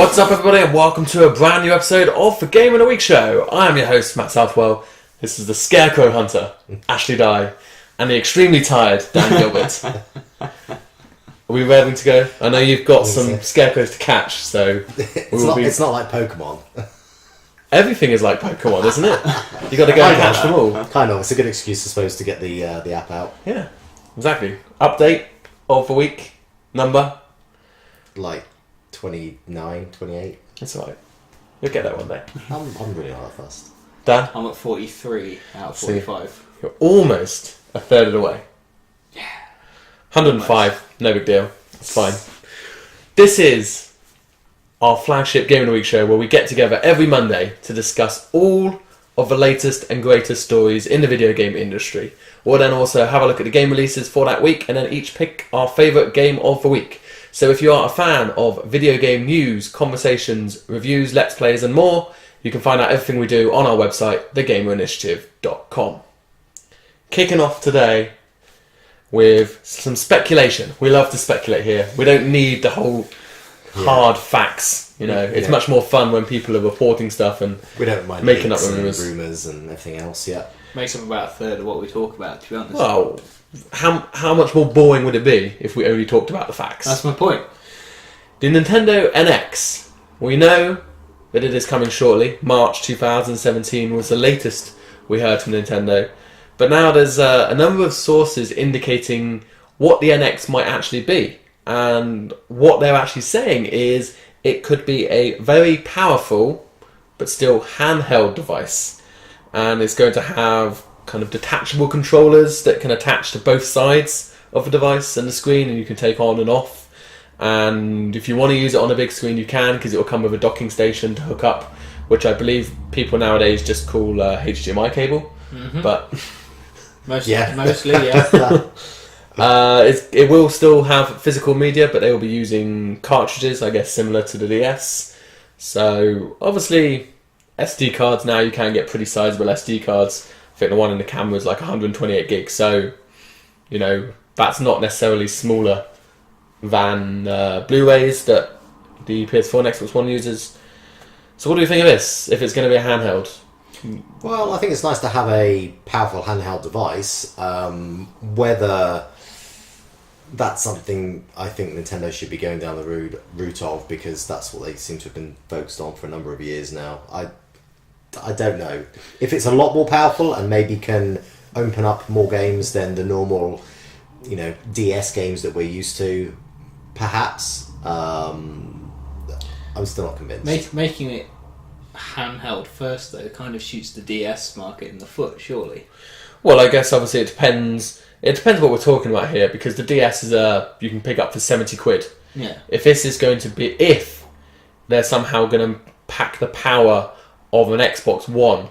What's up, everybody, and welcome to a brand new episode of the Game in a Week show. I am your host, Matt Southwell. This is the Scarecrow Hunter, Ashley Dye, and the extremely tired Dan Gilbert. Are we ready to go? I know you've got some scarecrows to catch, so it's not like Pokemon. Everything is like Pokemon, isn't it? You got to go and catch them all. Kind of. It's a good excuse, I suppose, to get the app out. Yeah, exactly. Update of the week number. Like 29, 28. That's alright. You'll get that one day. I'm really not that fast. Dan? I'm at 43 out of 45. You're almost a third of the way. Yeah. 105, almost. No big deal. It's fine. This is our flagship Game of the Week show where we get together every Monday to discuss all of the latest and greatest stories in the video game industry. We'll then also have a look at the game releases for that week and then each pick our favourite game of the week. So if you are a fan of video game news, conversations, reviews, let's plays and more, you can find out everything we do on our website, thegamerinitiative.com. Kicking off today with some speculation. We love to speculate here. We don't need the whole hard facts. You know, it's much more fun when people are reporting stuff and we don't mind making up rumours and everything else. Yeah, makes up about a third of what we talk about, to be honest. Well, how much more boring would it be if we only talked about the facts? That's my point. The Nintendo NX. We know that it is coming shortly. March 2017 was the latest we heard from Nintendo. But now there's a number of sources indicating what the NX might actually be. And what they're actually saying is it could be a very powerful but still handheld device. And it's going to have kind of detachable controllers that can attach to both sides of the device and the screen, and you can take on and off. And if you want to use it on a big screen, you can, because it will come with a docking station to hook up, which I believe people nowadays just call HDMI cable. Mm-hmm. But mostly, yeah. It will still have physical media, but they will be using cartridges, I guess, similar to the DS. So obviously, SD cards now, you can get pretty sizable SD cards. I think the one in the camera is like 128 gigs, so you know that's not necessarily smaller than Blu-rays that the PS4 and Xbox One uses. So what do you think of this, if it's going to be a handheld? Well, I think it's nice to have a powerful handheld device. Whether that's something I think Nintendo should be going down the route of, because that's what they seem to have been focused on for a number of years now. I don't know. If it's a lot more powerful and maybe can open up more games than the normal, DS games that we're used to, perhaps. I'm still not convinced. Making it handheld first, though, kind of shoots the DS market in the foot, surely. Well, I guess obviously it depends. It depends what we're talking about here, because the DS is you can pick up for 70 quid. Yeah. If this is going to be, if they're somehow going to pack the power of an Xbox One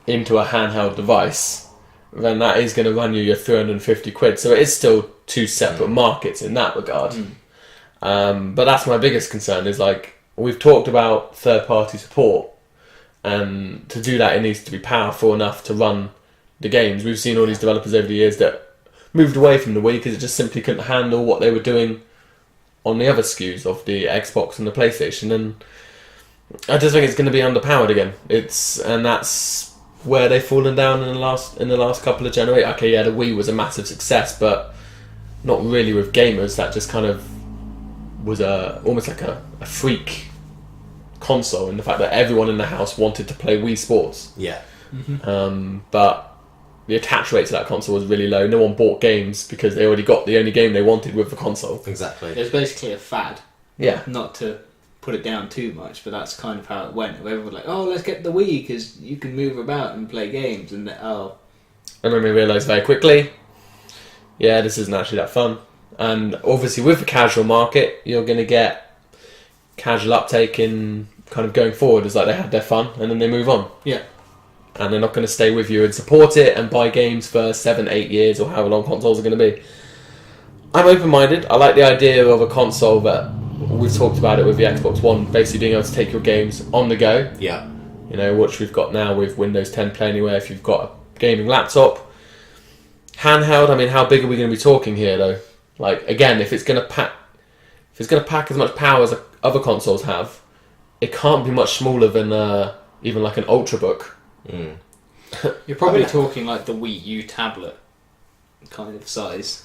into a handheld device, then that is going to run you your 350 quid. So it is still two separate markets in that regard. But that's my biggest concern, is like, we've talked about third-party support, and to do that it needs to be powerful enough to run the games. We've seen all these developers over the years that moved away from the Wii because it just simply couldn't handle what they were doing on the other SKUs of the Xbox and the PlayStation, and I just think it's going to be underpowered again. And that's where they've fallen down in the last couple of generations. Okay, yeah, the Wii was a massive success, but not really with gamers. That just kind of was almost like a freak console, in the fact that everyone in the house wanted to play Wii Sports. Yeah. Mm-hmm. But the attach rate to that console was really low. No one bought games because they already got the only game they wanted with the console. Exactly. It was basically a fad. Yeah. Not to put it down too much, but that's kind of how it went. Everyone was like, "Oh, let's get the Wii because you can move about and play games." And and then we realised very quickly, yeah, this isn't actually that fun. And obviously, with the casual market, you're going to get casual uptake in kind of going forward. It's like they had their fun and then they move on. Yeah. And they're not going to stay with you and support it and buy games for 7-8 years or however long consoles are going to be. I'm open-minded. I like the idea of a console that, we've talked about it with the Xbox One, basically being able to take your games on the go. Yeah. Which we've got now with Windows 10 Play Anywhere if you've got a gaming laptop. Handheld, I mean, how big are we going to be talking here, though? Like, again, if it's going to pack as much power as other consoles have, it can't be much smaller than even like an Ultrabook. You're probably talking like the Wii U tablet kind of size.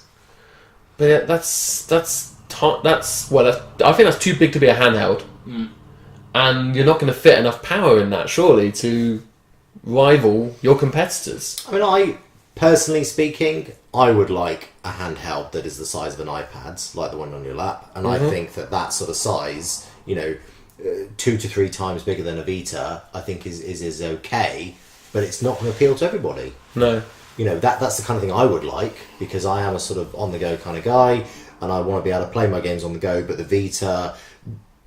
But yeah, I think that's too big to be a handheld, and you're not going to fit enough power in that, surely, to rival your competitors. I mean, personally speaking, I would like a handheld that is the size of an iPad, like the one on your lap, and I think that sort of size, 2 to 3 times bigger than a Vita, I think is okay, but it's not going to appeal to everybody. No. That's the kind of thing I would like, because I am a sort of on-the-go kind of guy, and I want to be able to play my games on the go, but the Vita,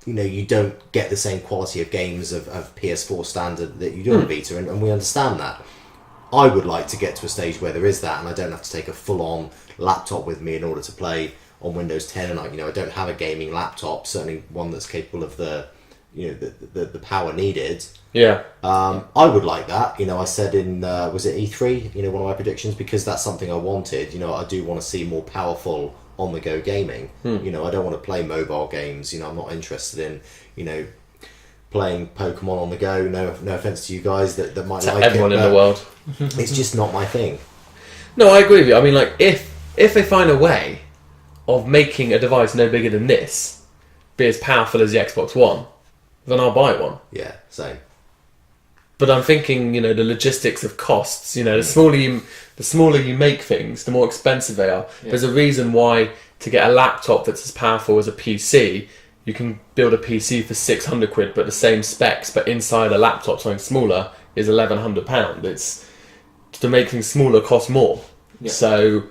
you don't get the same quality of games of PS4 standard that you do on Vita, and we understand that. I would like to get to a stage where there is that, and I don't have to take a full-on laptop with me in order to play on Windows 10, and I don't have a gaming laptop, certainly one that's capable of the power needed. Yeah. I would like that. I said in was it E3? One of my predictions, because that's something I wanted. I do want to see more powerful on-the-go gaming. I don't want to play mobile games. I'm not interested in playing Pokemon on the go. No offense to you guys that might like everyone it, in the world. It's just not my thing. No, I agree with you. I mean, like, if they find a way of making a device no bigger than this be as powerful as the Xbox One, then I'll buy one. Yeah, same. But I'm thinking, the logistics of costs. The smaller you make things, the more expensive they are. Yeah. There's a reason why to get a laptop that's as powerful as a PC, you can build a PC for £600, but the same specs, but inside a laptop, something smaller, is £1,100. It's to make things smaller costs more. Yeah. So,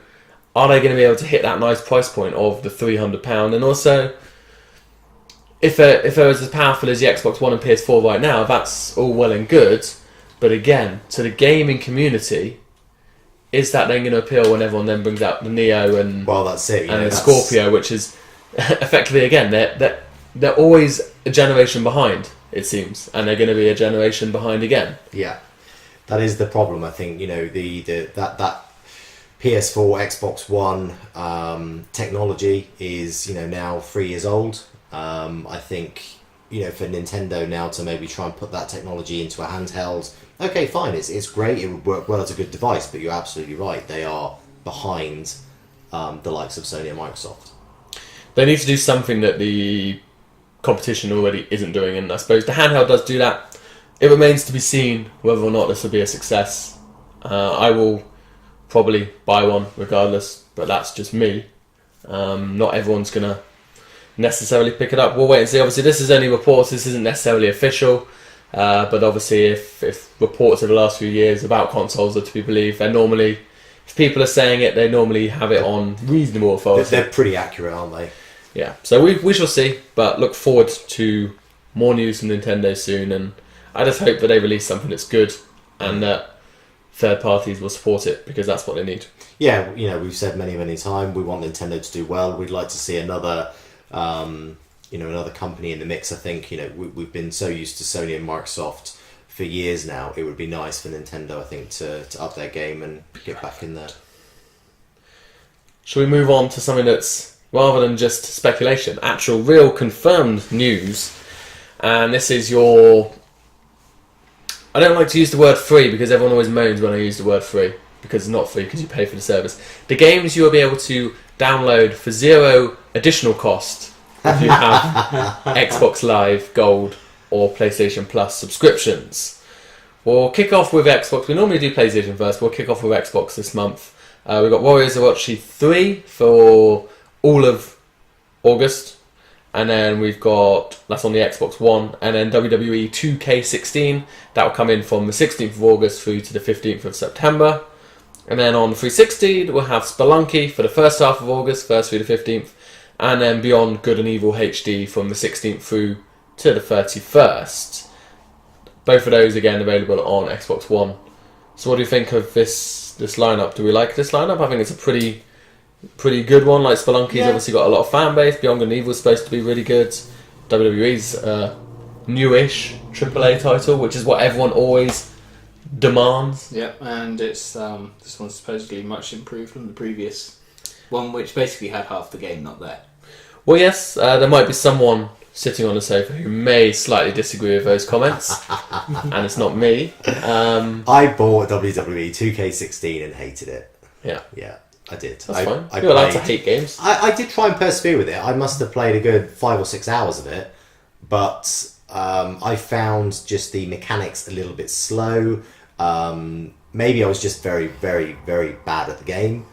are they going to be able to hit that nice price point of the £300? And also, if it was as powerful as the Xbox One and PS4 right now, that's all well and good. But again, to the gaming community, is that then going to appeal when everyone then brings out the Neo and that's it, and the Scorpio, which is effectively, again, they're always a generation behind, it seems, and they're going to be a generation behind again. Yeah, that is the problem. I think that PS4, Xbox One technology is now 3 years old. I think for Nintendo now to maybe try and put that technology into a handheld, okay, fine, it's great, it would work well as a good device, but you're absolutely right, they are behind the likes of Sony and Microsoft. They need to do something that the competition already isn't doing, and I suppose the handheld does do that. It remains to be seen whether or not this will be a success. I will probably buy one regardless, but that's just me. Not everyone's going to necessarily pick it up. We'll wait and see. Obviously, this is only reports, this isn't necessarily official, but obviously if reports of the last few years about consoles are to be believed, they're normally, if people are saying it, they normally have it on reasonable authority. They're pretty accurate, aren't they? Yeah, so we shall see, but look forward to more news from Nintendo soon, and I just hope that they release something that's good and that third parties will support it, because that's what they need. Yeah, we've said many times, we want Nintendo to do well. We'd like to see another another company in the mix. I think we've been so used to Sony and Microsoft for years now. It would be nice for Nintendo, I think, to up their game and get back in there. Shall we move on to something that's, rather than just speculation, actual, real, confirmed news? And this is your... I don't like to use the word free, because everyone always moans when I use the word free, because it's not free, because you pay for the service. The games you will be able to download for zero additional cost if you have Xbox Live Gold or PlayStation Plus subscriptions. We'll kick off with Xbox. We normally do PlayStation first. We'll kick off with Xbox this month. We've got Warriors of Orochi 3 for all of August. And then we've got, that's on the Xbox One, and then WWE 2K16. That will come in from the 16th of August through to the 15th of September. And then on 360, we'll have Spelunky for the first half of August, 1st through the 15th. And then Beyond Good and Evil HD from the 16th through to the 31st. Both of those, again, available on Xbox One. So what do you think of this lineup? Do we like this lineup? I think it's a pretty good one. Like, Spelunky's obviously got a lot of fan base. Beyond Good and Evil is supposed to be really good. WWE's newish AAA title, which is what everyone always demands. Yep, and it's this one's supposedly much improved from the previous one, which basically had half the game not there. Well, yes, there might be someone sitting on the sofa who may slightly disagree with those comments, and it's not me. I bought WWE 2K16 and hated it. Yeah. Yeah, I did. That's fine. You're allowed to hate games. I did try and persevere with it. I must have played a good 5 or 6 hours of it, but I found just the mechanics a little bit slow. Maybe I was just very, very, very bad at the game.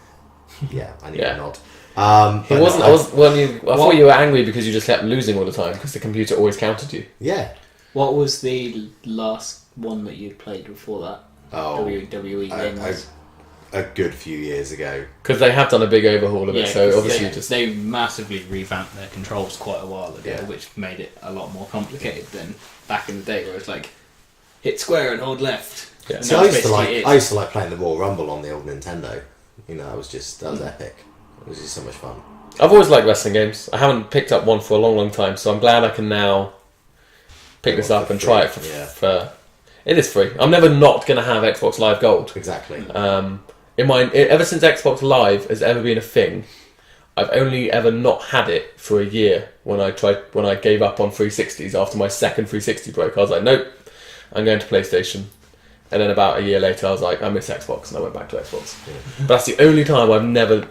Yeah, I need a nod. It wasn't. I thought you were angry because you just kept losing all the time because the computer always counted you. Yeah. What was the last one that you played before that? Oh, WWE game. A good few years ago. Because they have done a big overhaul of it, so obviously they massively revamped their controls quite a while ago, Yeah. which made it a lot more complicated than back in the day, where it's like hit square and hold left. Yeah. And So that's basically it. I used to like playing the Royal Rumble on the old Nintendo. You know, that was epic. It was just so much fun. I've always liked wrestling games. I haven't picked up one for a long, long time, so I'm glad I can now pick this up and try it for. It is free. I'm never not going to have Xbox Live Gold. Exactly. Ever since Xbox Live has ever been a thing, I've only ever not had it for a year. When I gave up on 360s after my second 360 broke, I was like, nope, I'm going to PlayStation. And then about a year later, I was like, I miss Xbox, and I went back to Xbox. Yeah. But that's the only time I've never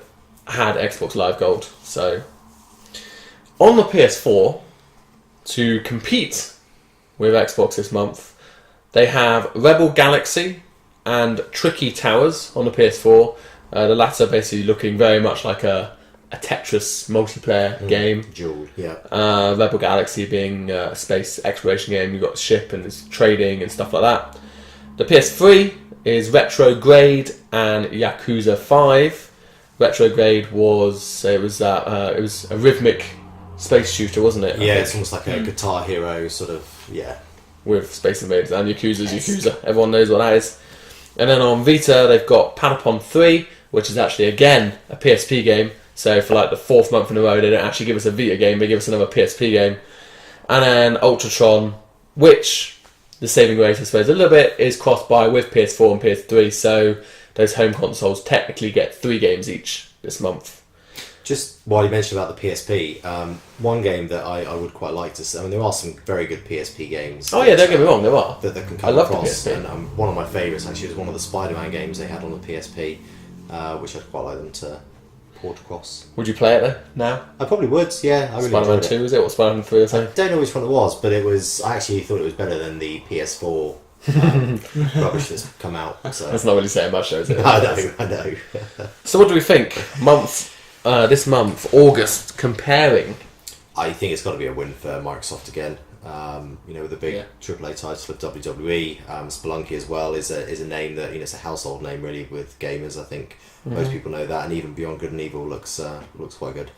had Xbox Live Gold. So, on the PS4, to compete with Xbox this month, they have Rebel Galaxy and Tricky Towers on the PS4. The latter basically looking very much like a Tetris multiplayer game. Duel, yeah. Rebel Galaxy being a space exploration game. You've got a ship and there's trading and stuff like that. The PS3 is Retrograde and Yakuza 5. Retrograde was a rhythmic space shooter, wasn't it? Yeah, it's almost like a Guitar Hero sort of, yeah. With Space Invaders, and Yakuza's Yakuza. Everyone knows what that is. And then on Vita, they've got Patapon 3, which is actually, again, a PSP game. So for like the 4th month in a row, they don't actually give us a Vita game, they give us another PSP game. And then Ultratron, which, the saving grace, I suppose, a little bit, is cross-buy with PS4 and PS3, so those home consoles technically get 3 games each this month. Just while you mentioned about the PSP, one game that I would quite like to see, I mean, there are some very good PSP games. Oh yeah, don't get me wrong, there are. That can come I love across. the PSP. And one of my favourites actually was one of the Spider-Man games they had on the PSP, which I'd quite like them to port across. Would you play it though, now? I probably would, yeah. I really Spider-Man enjoyed 2, is it? Or Spider-Man 3 or I something? don't know which one it was, but I actually thought it was better than the PS4 rubbish that's come out. So. That's not really saying much though, is it? I know. So what do we think? This month, August, comparing. I think it's got to be a win for Microsoft again. With the big AAA title of WWE, Spelunky as well is a name that it's a household name really with gamers. I think most people know that, and even Beyond Good and Evil looks quite good.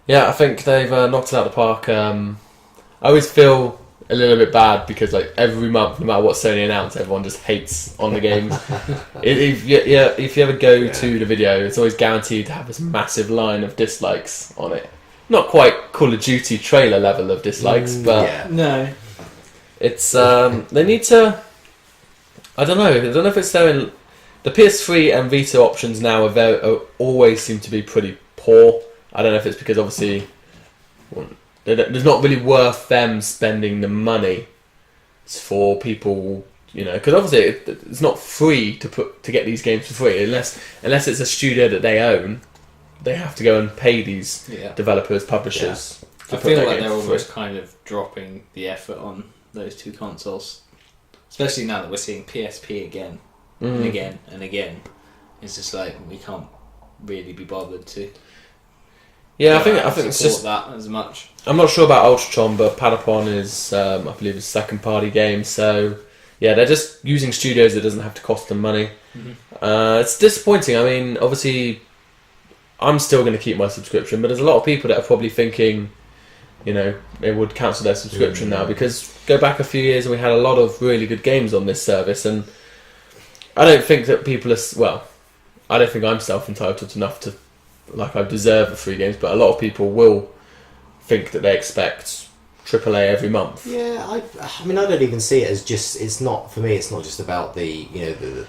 Yeah, I think they've knocked it out of the park. I always feel a little bit bad because like every month, no matter what Sony announce, everyone just hates on the game. if you ever go to the video, it's always guaranteed to have this massive line of dislikes on it. Not quite Call of Duty trailer level of dislikes, but no, it's they need to. I don't know if it's so. In the PS3 and Vita options now always seem to be pretty poor. I don't know if it's because obviously. It's not really worth them spending the money for people, because obviously it's not free to get these games for free unless it's a studio that they own. They have to go and pay these developers, publishers. I feel like they're almost kind of dropping the effort on those two consoles, especially now that we're seeing PSP again and again and again. It's just like we can't really be bothered to. Yeah, I think it's just that as much. I'm not sure about Ultratron, but Patapon is, I believe, a second-party game. So, yeah, they're just using studios that doesn't have to cost them money. It's disappointing. I mean, obviously, I'm still going to keep my subscription, but there's a lot of people that are probably thinking, they would cancel their subscription now because go back a few years and we had a lot of really good games on this service, and I don't think that people are. Well, I don't think I'm self-entitled enough to. Like I deserve the free games, but a lot of people will think that they expect AAA every month. Yeah, I mean, I don't even see it as just. It's not for me. It's not just about the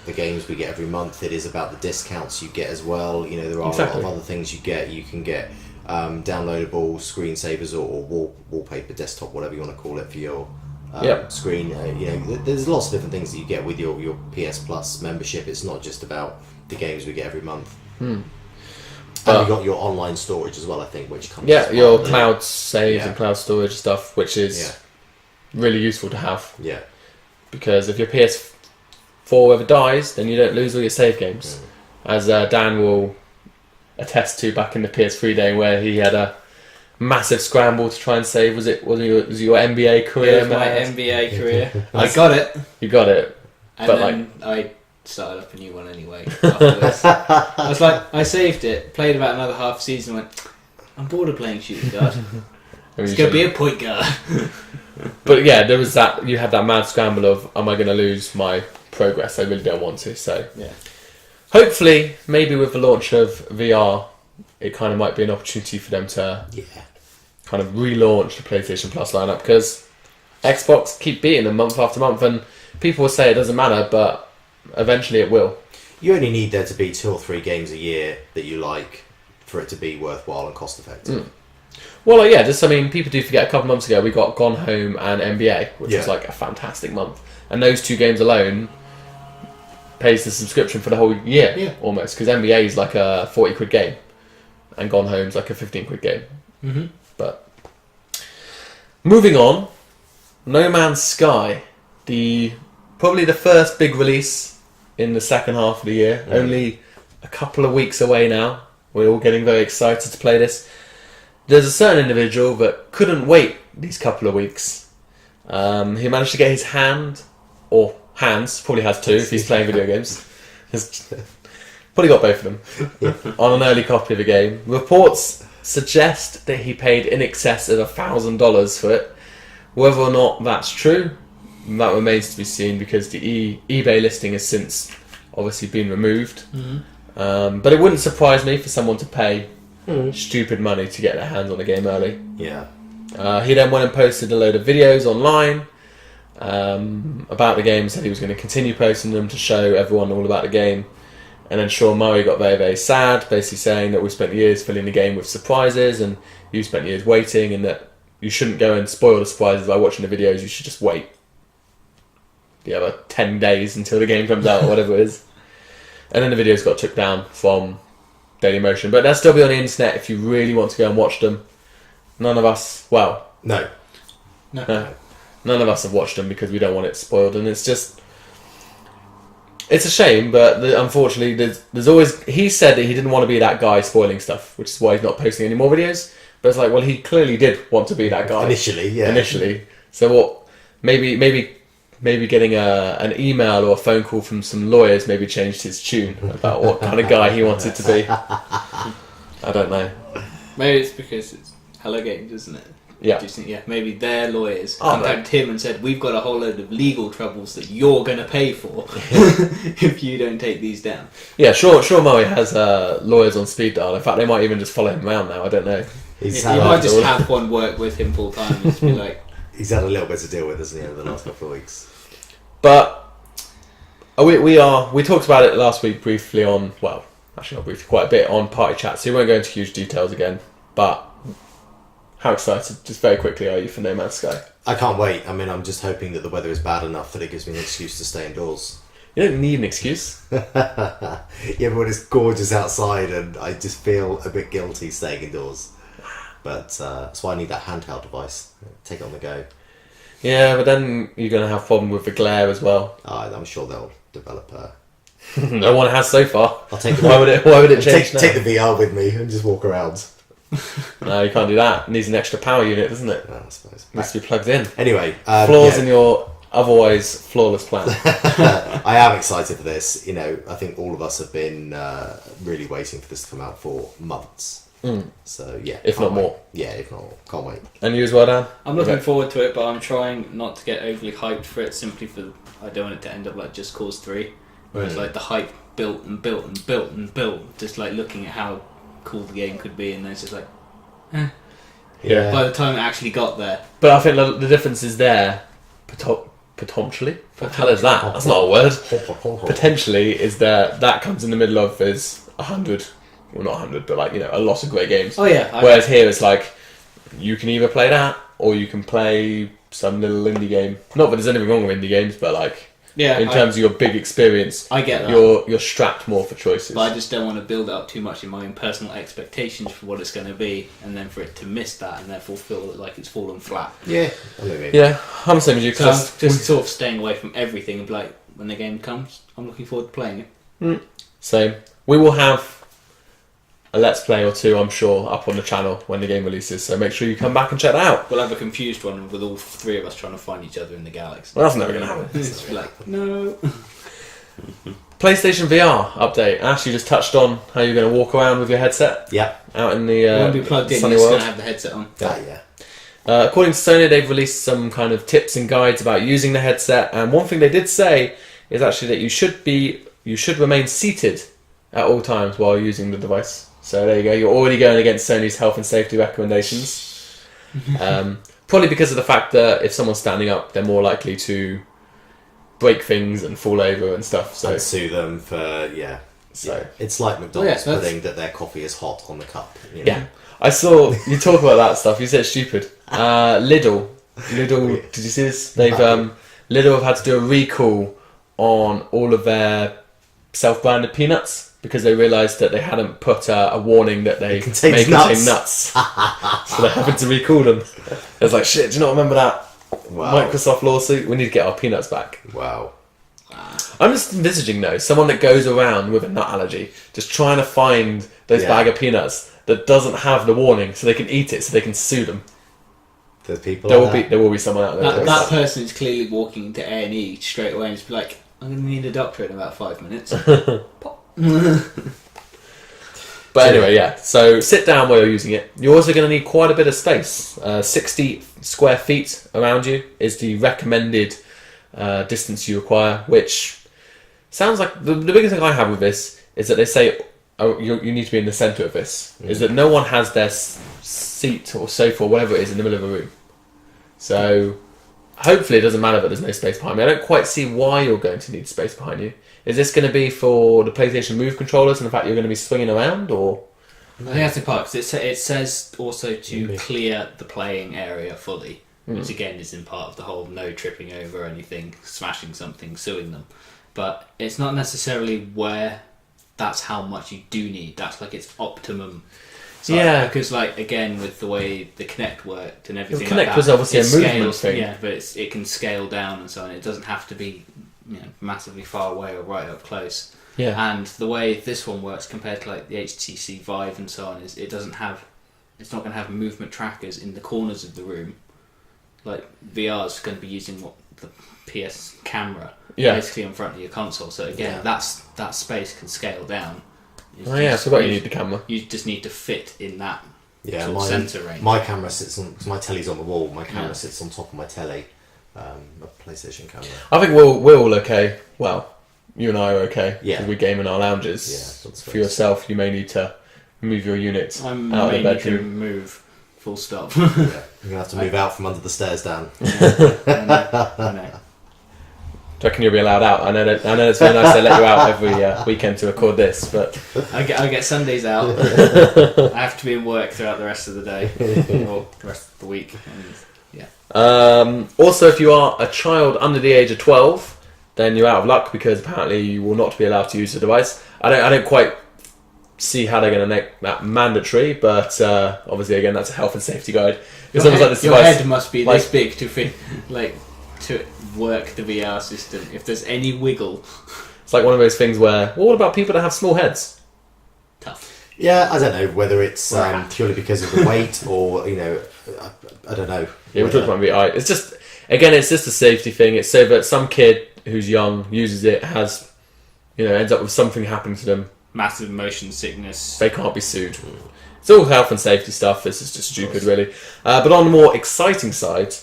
the games we get every month. It is about the discounts you get as well. There are a lot of other things you get. You can get downloadable screensavers or wallpaper, desktop, whatever you want to call it, for your screen. There's lots of different things that you get with your PS Plus membership. It's not just about the games we get every month. And you got your online storage as well, I think, which comes your cloud saves and cloud storage stuff, which is really useful to have. Yeah. Because if your PS4 ever dies, then you don't lose all your save games. As Dan will attest to back in the PS3 day, where he had a massive scramble to try and save. Was it your NBA career? It was my NBA career. I got it. You got it. And but then I started up a new one anyway. Afterwards. I was like, I saved it, played about another half season, and went, I'm bored of playing shooting guard. It's going to be a point guard. But yeah, there was that. You had that mad scramble of, am I going to lose my progress? I really don't want to. So yeah. Hopefully, maybe with the launch of VR, it kind of might be an opportunity for them to kind of relaunch the PlayStation Plus lineup, because Xbox keep beating them month after month, and people will say it doesn't matter, but eventually it will. You only need there to be 2 or 3 games a year that you like for it to be worthwhile and cost effective. Well, people do forget a couple months ago we got Gone Home and NBA, which was like a fantastic month, and those 2 games alone pays the subscription for the whole year almost, because NBA is like a 40 quid game and Gone Home's like a 15 quid game. But moving on, No Man's Sky, probably the first big release in the second half of the year, only a couple of weeks away now. We're all getting very excited to play this. There's a certain individual that couldn't wait these couple of weeks. He managed to get his hands, probably has 2 if he's playing video games. He's probably got both of them on an early copy of the game. Reports suggest that he paid in excess of $1,000 for it. Whether or not that's true, that remains to be seen, because the eBay listing has since obviously been removed. But it wouldn't surprise me for someone to pay stupid money to get their hands on the game early. Yeah. He then went and posted a load of videos online about the game, said he was going to continue posting them to show everyone all about the game. And then Sean Murray got very, very sad, basically saying that we spent years filling the game with surprises and you spent years waiting, and that you shouldn't go and spoil the surprises by watching the videos, you should just wait the other 10 days until the game comes out or whatever it is. And then the videos got took down from Dailymotion, but they'll still be on the internet if you really want to go and watch them. None of us, No. None of us have watched them because we don't want it spoiled, and it's a shame, but unfortunately there's always... He said that he didn't want to be that guy spoiling stuff, which is why he's not posting any more videos, but it's like, well, he clearly did want to be that guy. Initially. So what, maybe getting an email or a phone call from some lawyers maybe changed his tune about what kind of guy he wanted to be. I don't know. Maybe it's because it's Hello Games, isn't it? Yeah. Maybe their lawyers contacted him and said, we've got a whole load of legal troubles that you're going to pay for if you don't take these down. Yeah, sure Murray has lawyers on speed dial. In fact, they might even just follow him around now, I don't know. You might just have one work with him full time and just be like... He's had a little bit to deal with, hasn't he, over the last couple of weeks. But we talked about it last week briefly on, well, actually not briefly, quite a bit on Party Chat, so we won't go into huge details again, but how excited, just very quickly, are you for No Man's Sky? I can't wait. I mean, I'm just hoping that the weather is bad enough that it gives me an excuse to stay indoors. You don't need an excuse. Yeah, but when it's gorgeous outside and I just feel a bit guilty staying indoors. But that's why I need that handheld device. Take it on the go. Yeah, but then you're going to have a problem with the glare as well. I'm sure they'll develop no one has so far. I'll take why would it change now? Take the VR with me and just walk around. No, you can't do that. It needs an extra power unit, doesn't it? No, I suppose. It needs to be plugged in. Anyway. Flaws in your otherwise flawless plan. I am excited for this. I think all of us have been really waiting for this to come out for months. So, yeah. If not more. Yeah, if not more. Can't wait. And you as well, Dan? I'm looking forward to it, but I'm trying not to get overly hyped for it, simply for... I don't want it to end up like Just Cause 3, where it's like the hype built and built and built and built, just like looking at how cool the game could be, and then it's just like... Yeah. By the time it actually got there. But I think the difference is there, potentially. What the hell is that? That's not a word. Potentially is that comes in the middle of is $100 well, not 100, but like, a lot of great games. Oh yeah. Whereas here it's like, you can either play that, or you can play some little indie game. Not that there's anything wrong with indie games, but like, in terms of your big experience, I get that. You're strapped more for choices. But I just don't want to build up too much in my own personal expectations for what it's going to be, and then for it to miss that, and therefore feel like it's fallen flat. Yeah, I know what you mean. Yeah, I'm the same as you. So I'm just sort of staying away from everything, and be like, when the game comes, I'm looking forward to playing it. Same. We will have a Let's Play or two, I'm sure, up on the channel when the game releases, so make sure you come back and check that out. We'll have a confused one with all three of us trying to find each other in the galaxy. Well, that's never going to happen. It's like, no. PlayStation VR update. Ash, you just touched on how you're going to walk around with your headset Yeah. out in the Won't be plugged in, sunny you're just world. going to have the headset on. Yeah. According to Sony, they've released some kind of tips and guides about using the headset, and one thing they did say is actually that you should remain seated at all times while using the device. So there you go. You're already going against Sony's health and safety recommendations. Probably because of the fact that if someone's standing up, they're more likely to break things and fall over and stuff. So And sue them for, So it's like McDonald's putting that their coffee is hot on the cup. You know? Yeah. I saw you talk about that stuff. You said stupid. Lidl, did you see this? They've Lidl have had to do a recall on all of their self-branded peanuts because they realised that they hadn't put a warning that they may contain nuts. So they're having to recall them. It's like, shit, do you not remember that Microsoft lawsuit? We need to get our peanuts back. Wow. I'm just envisaging, though, someone that goes around with a nut allergy, just trying to find those bag of peanuts that doesn't have the warning so they can eat it, so they can sue them. There's people There will be someone out there. That person is clearly walking into A&E straight away and just be like, I'm going to need a doctor in about 5 minutes. Pop. But anyway, yeah. So sit down while you're using it. You're also going to need quite a bit of space. 60 square feet around you is the recommended distance you require, which sounds like the biggest thing I have with this is that they say you need to be in the centre of this. Is that no one has their seat or sofa or whatever it is in the middle of a room. So hopefully it doesn't matter that there's no space behind me. I don't quite see why you're going to need space behind you. Is this going to be for the PlayStation Move controllers and the fact you're going to be swinging around, or? I think that's the part, because it says also to clear the playing area fully, which again is in part of the whole no tripping over anything, smashing something, suing them. But it's not necessarily where that's how much you do need. That's like its optimum. So because like again with the way the Kinect worked and everything, The Kinect like that, was obviously a movement thing. Yeah, but it can scale down and so on. It doesn't have to be massively far away or right up close. Yeah. And the way this one works compared to like the HTC Vive and so on is it's not going to have movement trackers in the corners of the room. Like VR's going to be using the PS camera basically in front of your console. So again, that space can scale down. I forgot you need the camera. You just need to fit in that Yeah, sort of centre range. my camera sits on, because my telly's on the wall, my camera sits on top of my telly, a PlayStation camera. I think we're all okay. Well, you and I are okay. Yeah. Because we game in our lounges. Yeah, that's For yourself, you may need to move your unit I out of may the need to bedroom. move. Full stop. Yeah, you're going to have to move out from under the stairs down. I know. Do you reckon you'll be allowed out? I know it's very nice they let you out every weekend to record this, but I get Sundays out. I have to be in work throughout the rest of the day or the rest of the week. And, also, if you are a child under the age of 12, then you're out of luck because apparently you will not be allowed to use the device. I don't quite see how they're going to make that mandatory, but obviously, again, that's a health and safety guide. Your head must be this big to fit, to work the VR system. If there's any wiggle, it's like one of those things where, well, what about people that have small heads? Tough. Yeah, I don't know whether it's purely because of the weight or, I don't know. Yeah, we're talking about VR. It's just a safety thing. It's so that some kid who's young uses it, has, ends up with something happening to them. Massive motion sickness. They can't be sued. It's all health and safety stuff. This is just stupid, really. But on the more exciting side,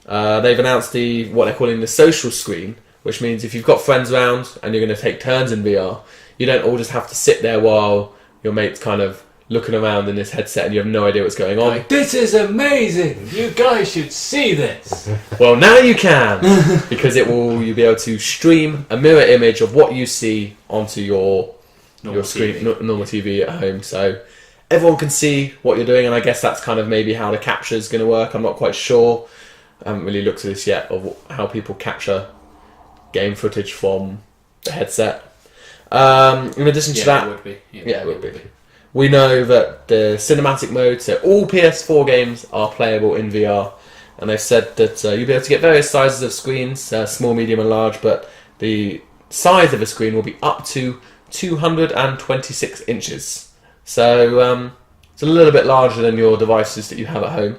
they've announced what they're calling the social screen, which means if you've got friends around and you're going to take turns in VR, you don't all just have to sit there while your mate's kind of looking around in this headset and you have no idea what's going on. This is amazing! You guys should see this! Well, now you can, because you'll be able to stream a mirror image of what you see onto your your screen, normal TV at home, so everyone can see what you're doing. And I guess that's kind of maybe how the capture is going to work. I'm not quite sure. I haven't really looked at this yet of how people capture game footage from the headset. In addition to that, it would be. it would be. We know that the cinematic mode, so all PS4 games are playable in VR, and they've said that you'll be able to get various sizes of screens, small, medium, and large, but the size of a screen will be up to 226 inches. So it's a little bit larger than your devices that you have at home.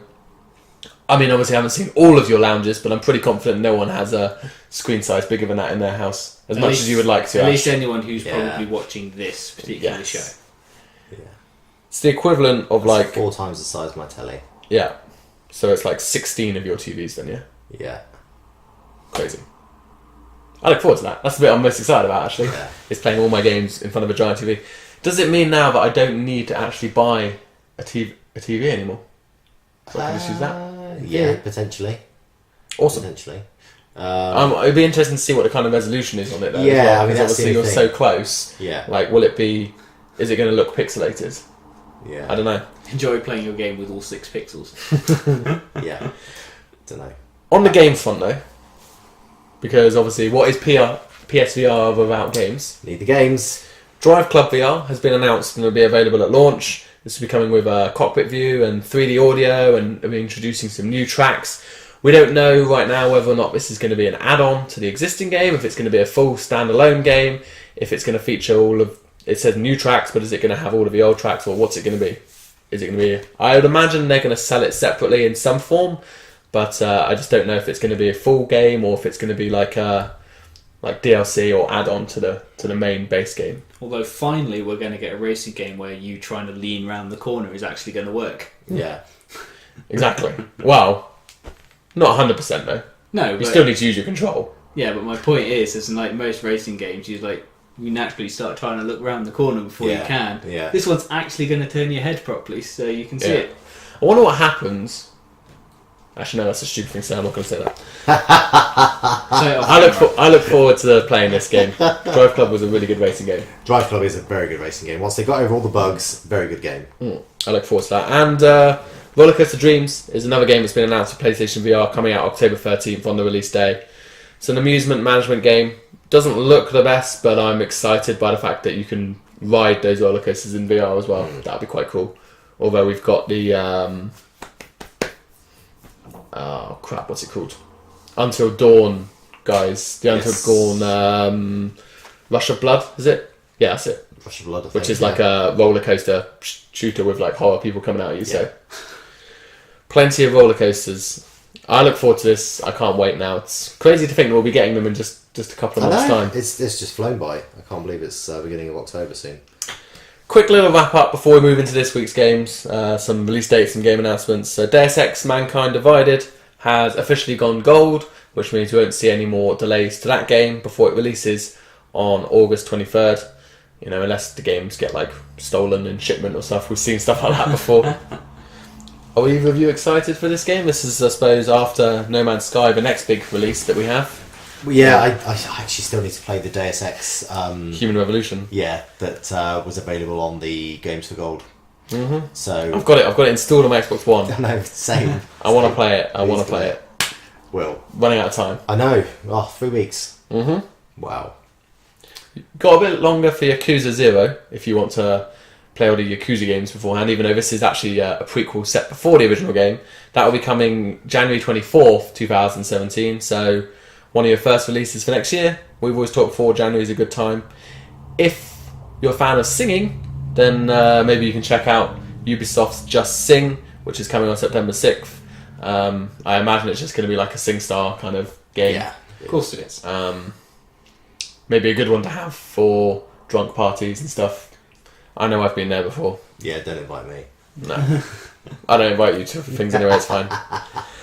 I mean, obviously I haven't seen all of your lounges, but I'm pretty confident no one has a screen size bigger than that in their house, as much as you would like to. At least anyone who's probably watching this particular show. Yeah. It's the equivalent of like 4 times the size of my telly. Yeah. So it's like 16 of your TVs then, yeah? Yeah. Crazy. I look forward to that. That's the bit I'm most excited about, actually. Yeah. Is playing all my games in front of a giant TV. Does it mean now that I don't need to actually buy a TV anymore? So I can just use that? Yeah, potentially. Awesome. Potentially. It'd be interesting to see what the kind of resolution is on it, though. Yeah, as well, I mean, that's obviously the you're thing. so close. Yeah. Like, is it going to look pixelated? Yeah. I don't know. Enjoy playing your game with all 6 pixels. Yeah. Don't know. On the game front, though, because obviously, what is PSVR without games? Need the games. Driveclub VR has been announced and will be available at launch. This will be coming with a cockpit view and 3D audio, and they'll be introducing some new tracks. We don't know right now whether or not this is going to be an add-on to the existing game, if it's going to be a full standalone game, if it's going to feature all of... It says new tracks, but is it going to have all of the old tracks, or what's it going to be? Is it going to be... I would imagine they're going to sell it separately in some form, but I just don't know if it's going to be a full game or if it's going to be like DLC or add-on to the main base game. Although finally we're going to get a racing game where you trying to lean round the corner is actually going to work. Yeah. Exactly. Well, not 100% though. No, You but, still need to use your control. yeah, but my point is in like most racing games, you naturally start trying to look round the corner before you can. Yeah. This one's actually going to turn your head properly so you can see Yeah. it. I wonder what happens. Actually, no, that's a stupid thing to say. I'm not going to say that. So I look forward to playing this game. Drive Club was a really good racing game. Driveclub is a very good racing game. Once they got over all the bugs, very good game. I look forward to that. And Rollercoaster Dreams is another game that's been announced for PlayStation VR, coming out October 13th on the release day. It's an amusement management game. Doesn't look the best, but I'm excited by the fact that you can ride those roller coasters in VR as well. That'd be quite cool. Although we've got the what's it called? Until Dawn guys. The Until Dawn Rush of Blood, is it? Yeah, that's it. Rush of Blood, I think, Which is like a roller coaster shooter with like horror people coming out at you. So plenty of roller coasters. I look forward to this. I can't wait now. It's crazy to think that we'll be getting them in just a couple of months' time. It's just flown by. I can't believe it's beginning of October soon. Quick little wrap up before we move into this week's games. Some release dates and game announcements. Deus Ex Mankind Divided has officially gone gold, which means we won't see any more delays to that game before it releases on August 23rd. You know, unless the games get like stolen in shipment or stuff. We've seen stuff like that before. Are either of you excited for this game? This is, I suppose, after No Man's Sky, the next big release that we have. Well, yeah, I actually still need to play the Deus Ex. Human Revolution. Yeah, that was available on the Games for Gold. Mm-hmm. So I've got it installed on my Xbox One. I know, same. I want to play it. I want to play it. Well, Running out of time. I know. Oh, 3 weeks. Mm-hmm. Wow. Got a bit longer for Yakuza 0 if you want to play all the Yakuza games beforehand, even though this is actually a prequel set before the original game. That will be coming January 24th, 2017, so one of your first releases for next year. We've always talked before, January is a good time. If you're a fan of singing, then maybe you can check out Ubisoft's Just Sing, which is coming on September 6th. I imagine it's just going to be like a SingStar kind of game. Yeah, of course it is. Maybe a good one to have for drunk parties and stuff. I know I've been there before. Yeah, don't invite me. No. I don't invite you to things anyway, it's fine.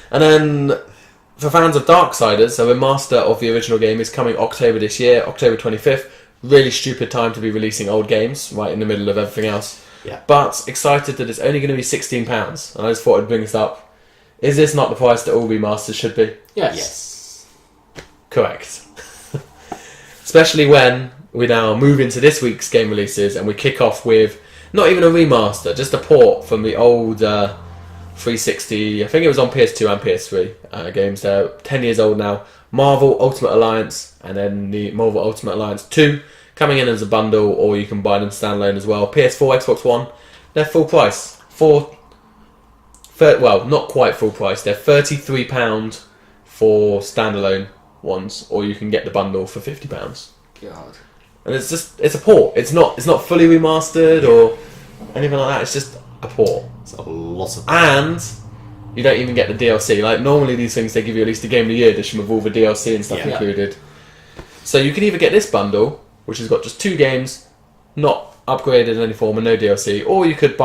And then, for fans of Darksiders, a remaster of the original game is coming October this year, October 25th. Really stupid time to be releasing old games, right in the middle of everything else. Yeah. But excited that it's only going to be £16, and I just thought I'd bring this up. Is this not the price that all remasters should be? Yes. Yes. Correct. Especially when we now move into this week's game releases, and we kick off with not even a remaster, just a port from the old 360. I think it was on PS2 and PS3 games. They're 10 years old now. Marvel Ultimate Alliance, and then the Marvel Ultimate Alliance 2 coming in as a bundle, or you can buy them standalone as well. PS4, Xbox One, they're full price. Well, not quite full price. They're £33 for standalone ones, or you can get the bundle for £50. God. And it's a port. It's not fully remastered or anything like that. It's just a port. It's a lot of... And you don't even get the DLC. Like, normally these things, they give you at least a Game of the Year edition with all the DLC and stuff included. So you can either get this bundle, which has got just 2 games, not upgraded in any form and no DLC, or you could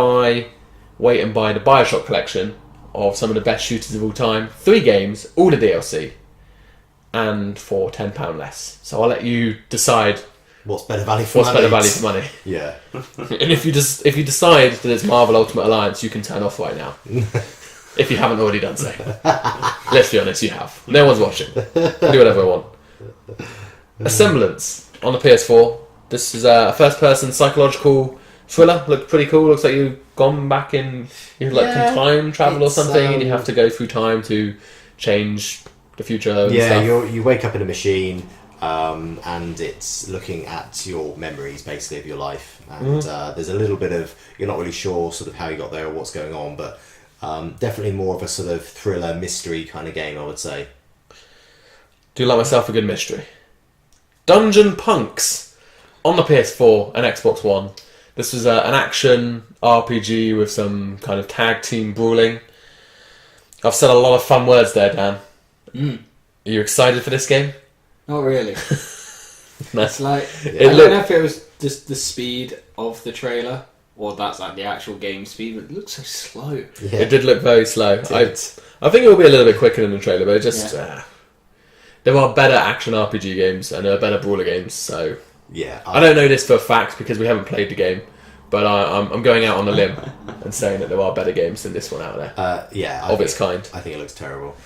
wait and buy the Bioshock collection of some of the best shooters of all time. 3 games, all the DLC, and for £10 less. So I'll let you decide what's better value for money. Yeah. And if you decide that it's Marvel Ultimate Alliance, you can turn off right now. If you haven't already done so. Let's be honest, you have. No one's watching. I do whatever I want. A Semblance on the PS4. This is a first-person psychological thriller. Looked pretty cool. Looks like you've gone back in... You can time travel or something, and you have to go through time to change the future and stuff. You wake up in a machine, and it's looking at your memories, basically, of your life. And there's a little bit of... You're not really sure sort of how you got there or what's going on, but definitely more of a sort of thriller, mystery kind of game, I would say. Do like myself a good mystery. Dungeonpunks on the PS4 and Xbox One. This was an action RPG with some kind of tag team brawling. I've said a lot of fun words there, Dan. Are you excited for this game? Not really. No. It's like... I don't know if it was just the speed of the trailer, or that's like the actual game speed, but it looks so slow. Yeah. It did look very slow. I think it will be a little bit quicker than the trailer, but it just... there are better action RPG games, and there are better brawler games, so... Yeah, I don't know this for a fact because we haven't played the game, but I'm going out on a limb and saying that there are better games than this one out there. Of its kind. I think it looks terrible.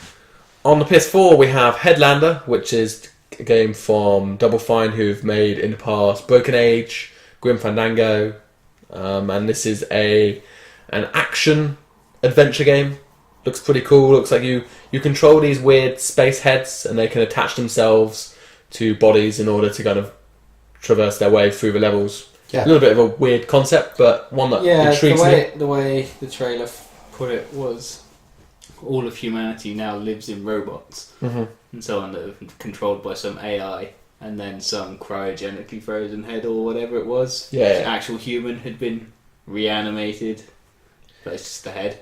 On the PS4, we have Headlander, which is a game from Double Fine, who've made in the past Broken Age, Grim Fandango, and this is an action adventure game. Looks pretty cool. Looks like you control these weird space heads, and they can attach themselves to bodies in order to kind of traverse their way through the levels. Yeah. A little bit of a weird concept, but one that intrigues me. The way the trailer put it was, all of humanity now lives in robots, and so on, that are controlled by some AI, and then some cryogenically frozen head or whatever it was. Yeah. The actual human had been reanimated, but it's just the head.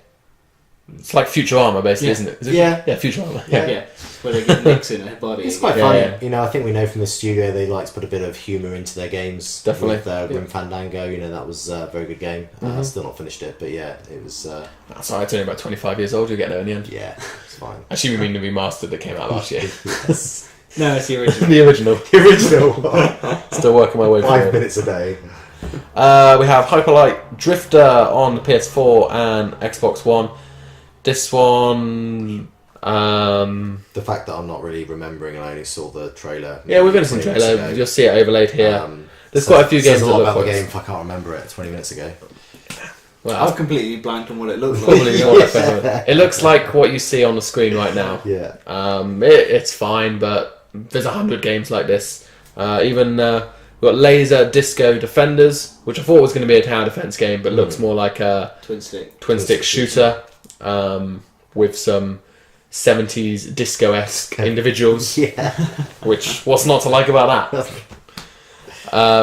It's like Futurama, basically, isn't it? Yeah, Futurama. Yeah, where they get nicks in their body. It's quite funny. Yeah. You know, I think we know from the studio they like to put a bit of humour into their games. Definitely. With Grim Fandango, you know, that was a very good game. I've still not finished it, but yeah, it was... That's alright, it's only about 25 years old, you'll get there in the end. Yeah, it's fine. Actually, we mean the remastered that came out last year. Yes. No, it's the original. The original. The original. Still working my way through 5 minutes a day. We have Hyperlight Drifter on the PS4 and Xbox One. This one... the fact that I'm not really remembering and I only saw the trailer. Yeah, we've been some trailer. You'll see it overlaid here. There's quite a few games that that look look about the game if I can't remember it 20 minutes ago. Well, I've completely blanked on what it looks like. probably It looks like what you see on the screen right now. Yeah. It's fine, but there's 100 games like this. We've got Laser Disco Defenders, which I thought was going to be a tower defense game, but looks more like a twin stick shooter with some 70s disco-esque individuals. Yeah. Which, what's not to like about that?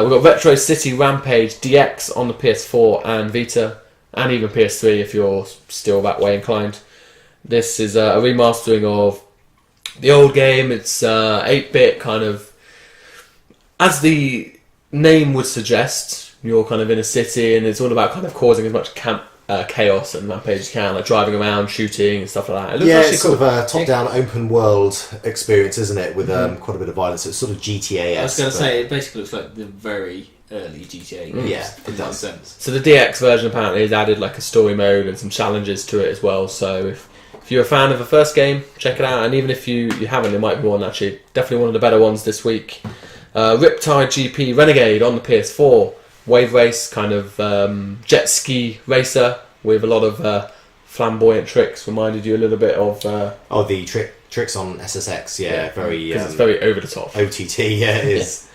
We've got Vetro City Rampage DX on the PS4 and Vita, and even PS3 if you're still that way inclined. This is a remastering of the old game. It's 8-bit kind of, as the name would suggest, you're kind of in a city and it's all about kind of causing as much chaos and rampage as you can, like driving around, shooting and stuff like that. It looks it's sort of a top-down open world experience, isn't it, with quite a bit of violence. It's sort of GTA-esque. I was going to say, it basically looks like the very early GTA games. Yeah, in that sense. So the DX version apparently has added like a story mode and some challenges to it as well, so if you're a fan of the first game, check it out, and even if you haven't, it might be one actually, definitely one of the better ones this week. Riptide GP Renegade on the PS4. Wave race, kind of jet ski racer with a lot of flamboyant tricks. Reminded you a little bit of... the tricks on SSX, very... Because it's very over the top. OTT, it is.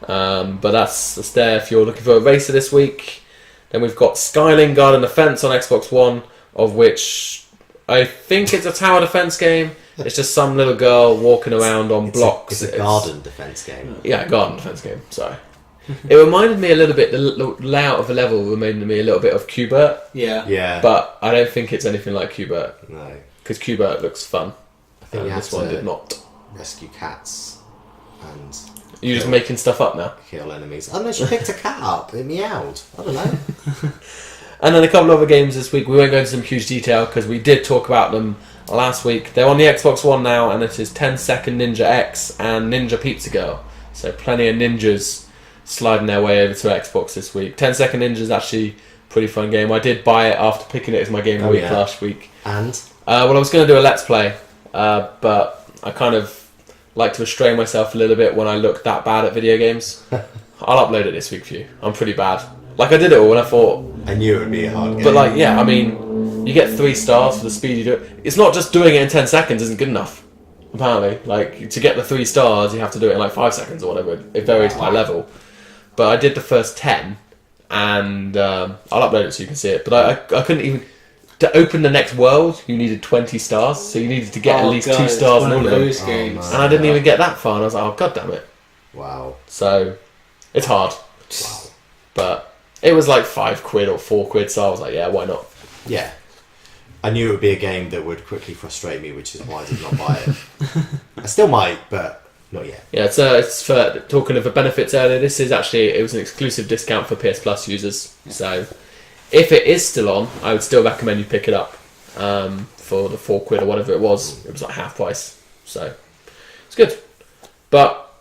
But that's there if you're looking for a racer this week. Then we've got Skyline Garden Defense on Xbox One, of which I think it's a tower defense game. It's just some little girl walking around on blocks. It's a garden defense game. Yeah, garden defense game, sorry. It reminded me a little bit, the layout of the level reminded me a little bit of Qbert. Yeah. But I don't think it's anything like Qbert. No. Because Qbert looks fun. I think this one did not. Rescue cats and... You're just making stuff up now. Kill enemies. I don't know, she picked a cat up. It meowed. I don't know. And then a couple of other games this week. We won't go into some huge detail because we did talk about them last week. They're on the Xbox One now, and it is 10 Second Ninja X and Ninja Pizza Girl. So plenty of ninjas sliding their way over to Xbox this week. 10 Second Ninja is actually a pretty fun game. I did buy it after picking it as my game of the week last week. And? Well, I was going to do a Let's Play, but I kind of like to restrain myself a little bit when I look that bad at video games. I'll upload it this week for you. I'm pretty bad. Like, I did it all and I thought... I knew it would be a hard game. But, like, yeah, I mean, you get 3 stars for the speed you do it. It's not just doing it in 10 seconds isn't good enough, apparently. Like, to get the 3 stars, you have to do it in, like, 5 seconds or whatever. It varies by level. But I did the first 10, and I'll upload it so you can see it. But I couldn't even... To open the next world, you needed 20 stars, so you needed to get at least 2 stars in all of them. Games. And I didn't even get that far, and I was like, oh, god damn it. Wow. So, it's hard. Wow. But it was like £5 or £4, so I was like, yeah, why not? Yeah. I knew it would be a game that would quickly frustrate me, which is why I did not buy it. I still might, but not yet. Yeah, it's for talking of the benefits earlier. This is actually, it was an exclusive discount for PS Plus users. Yeah. So if it is still on, I would still recommend you pick it up for the £4 or whatever it was. It was like half price. So it's good. But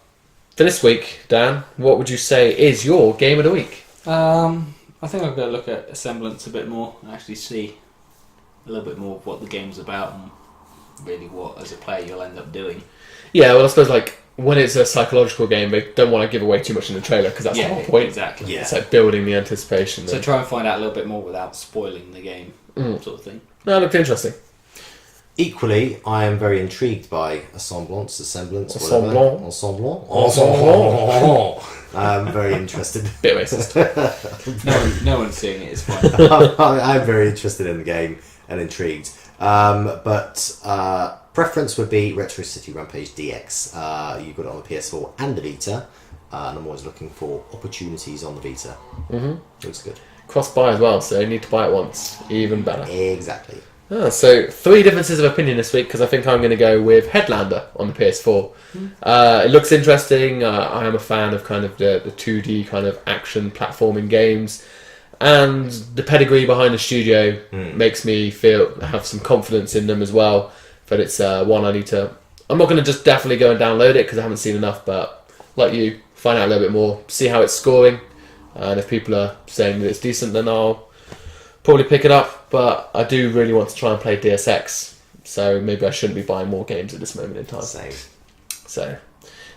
for this week, Dan, what would you say is your game of the week? I think I've got to look at a semblance a bit more and actually see a little bit more of what the game's about and really what, as a player, you'll end up doing. Yeah, well, I suppose like when it's a psychological game, they don't want to give away too much in the trailer because that's the whole point. Exactly. Yeah. It's like building the anticipation. So try and find out a little bit more without spoiling the game, sort of thing. No, it looked interesting. Equally, I am very intrigued by a semblance, Ensemble. I'm very interested. Bit racist. No one's seeing it, it's fine. I'm very interested in the game and intrigued. But preference would be Retro City Rampage DX. You've got it on the PS4 and the Vita. And I'm always looking for opportunities on the Vita. Looks good. Cross-buy as well, so you need to buy it once. Even better. Exactly. So 3 differences of opinion this week because I think I'm going to go with Headlander on the PS4. It looks interesting. I am a fan of kind of the 2D kind of action platforming games, and the pedigree behind the studio makes me have some confidence in them as well. But it's one I need to. I'm not going to just definitely go and download it because I haven't seen enough. But like you, find out a little bit more, see how it's scoring, and if people are saying that it's decent, then I'll probably pick it up. But I do really want to try and play Deus Ex, so maybe I shouldn't be buying more games at this moment in time. Same. So,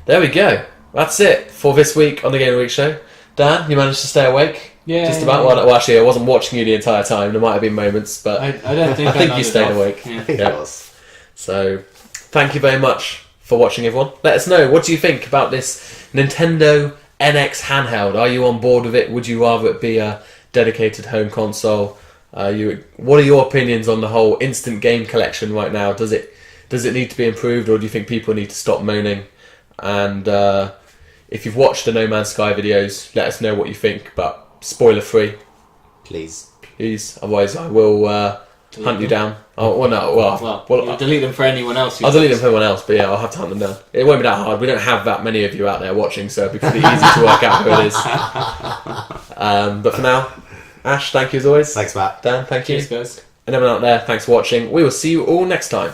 there we go. That's it for this week on the Game of the Week show. Dan, you managed to stay awake? Yeah. Just about. Well, actually, I wasn't watching you the entire time. There might have been moments, but I don't think I think you stayed awake. Yeah. I think it was. So, thank you very much for watching, everyone. Let us know, what do you think about this Nintendo NX handheld? Are you on board with it? Would you rather it be a dedicated home console? What are your opinions on the whole instant game collection right now? Does it need to be improved, or do you think people need to stop moaning? And if you've watched the No Man's Sky videos, let us know what you think, but spoiler free, please. Otherwise, I will hunt you down. Oh well, no, well, you'll delete them for anyone else. I'll delete them for anyone else, but yeah, I'll have to hunt them down. It won't be that hard. We don't have that many of you out there watching, so it'll be pretty easy to work out who it is. But for now, Ash, thank you as always. Thanks, Matt. Dan, thank you. Cheers, guys. And everyone out there, thanks for watching. We will see you all next time.